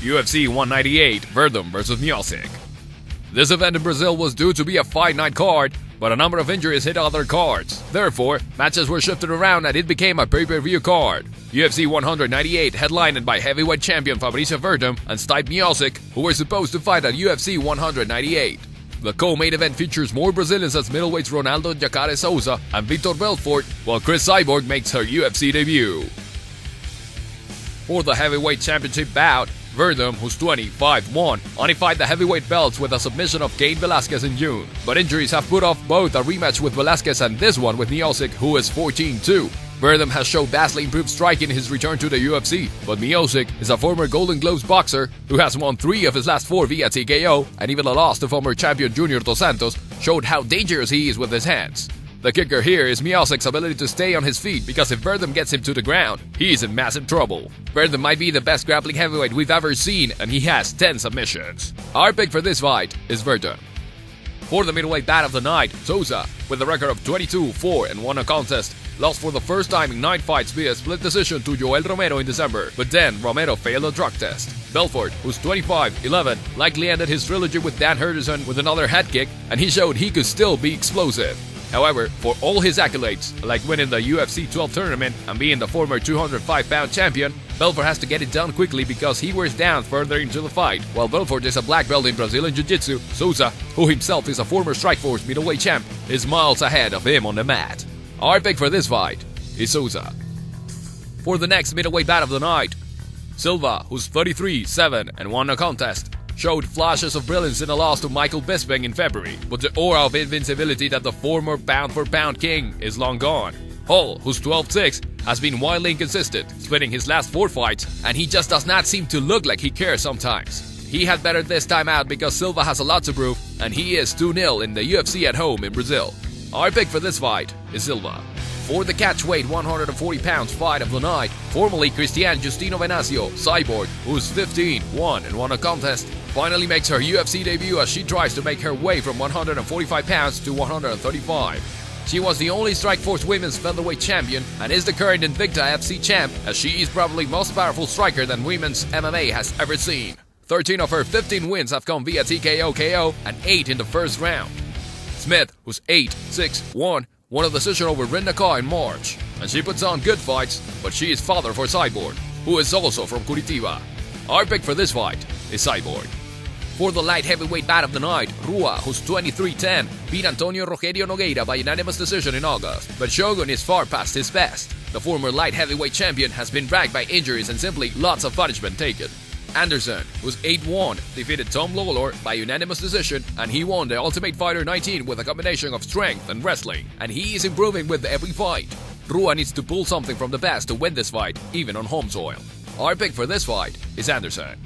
UFC 198 Werdum vs Miocic. This event in Brazil was due to be a fight night card, but a number of injuries hit other cards. Therefore, matches were shifted around and it became a pay-per-view card. UFC 198 headlined by heavyweight champion Fabricio Werdum and Stipe Miocic, who were supposed to fight at UFC 198. The co-main event features more Brazilians as middleweights Ronaldo Jacare Souza and Victor Belfort, while Cyborg makes her UFC debut. For the heavyweight championship bout, Werdum, who's 25-1, unified the heavyweight belts with a submission of Cain Velasquez in June, but injuries have put off both a rematch with Velasquez and this one with Miocic, who is 14-2. Werdum has shown vastly improved striking in his return to the UFC, but Miocic is a former Golden Gloves boxer who has won 3 of his last 4 via TKO, and even a loss to former champion Junior Dos Santos showed how dangerous he is with his hands. The kicker here is Miocic's ability to stay on his feet, because if Werdum gets him to the ground, he is in massive trouble. Werdum might be the best grappling heavyweight we've ever seen, and he has 10 submissions. Our pick for this fight is Werdum. For the middleweight bout of the night, Souza, with a record of 22-4 and won a contest, lost for the first time in 9 fights via split decision to Joel Romero in December, but then Romero failed a drug test. Belfort, who's 25-11, likely ended his trilogy with Dan Henderson with another head kick, and he showed he could still be explosive. However, for all his accolades, like winning the UFC 12 tournament and being the former 205-pound champion, Belfort has to get it done quickly because he wears down further into the fight. While Belfort is a black belt in Brazilian Jiu-Jitsu, Souza, who himself is a former Strikeforce middleweight champ, is miles ahead of him on the mat. Our pick for this fight is Souza. For the next middleweight bout of the night, Silva, who's 33-7 and won a contest, showed flashes of brilliance in a loss to Michael Bisping in February, but the aura of invincibility that the former pound-for-pound king is long gone. Hall, who's 12-6, has been wildly inconsistent, splitting his last 4 fights, and he just does not seem to look like he cares sometimes. He had better this time out because Silva has a lot to prove, and he is 2-0 in the UFC at home in Brazil. Our pick for this fight is Silva. For the catchweight 140 pounds fight of the night, formerly Cristian Justino Venancio, Cyborg, who's 15-1 and won a contest, finally makes her UFC debut as she tries to make her way from 145 pounds to 135. She was the only Strikeforce women's featherweight champion and is the current Invicta FC champ, as she is probably the most powerful striker that women's MMA has ever seen. 13 of her 15 wins have come via TKO KO and 8 in the first round. Smith, who's 8-6-1, won a decision over Rinda in March, and she puts on good fights, but she is father for Cyborg, who is also from Curitiba. Our pick for this fight is Cyborg. For the light heavyweight bout of the night, Rua, who's 23-10, beat Antonio Rogerio Nogueira by unanimous decision in August, but Shogun is far past his best. The former light heavyweight champion has been racked by injuries and simply lots of punishment taken. Anderson, who's 8-1, defeated Tom Lawlor by unanimous decision, and he won the Ultimate Fighter 19 with a combination of strength and wrestling, and he is improving with every fight. Rua needs to pull something from the past to win this fight, even on home soil. Our pick for this fight is Anderson.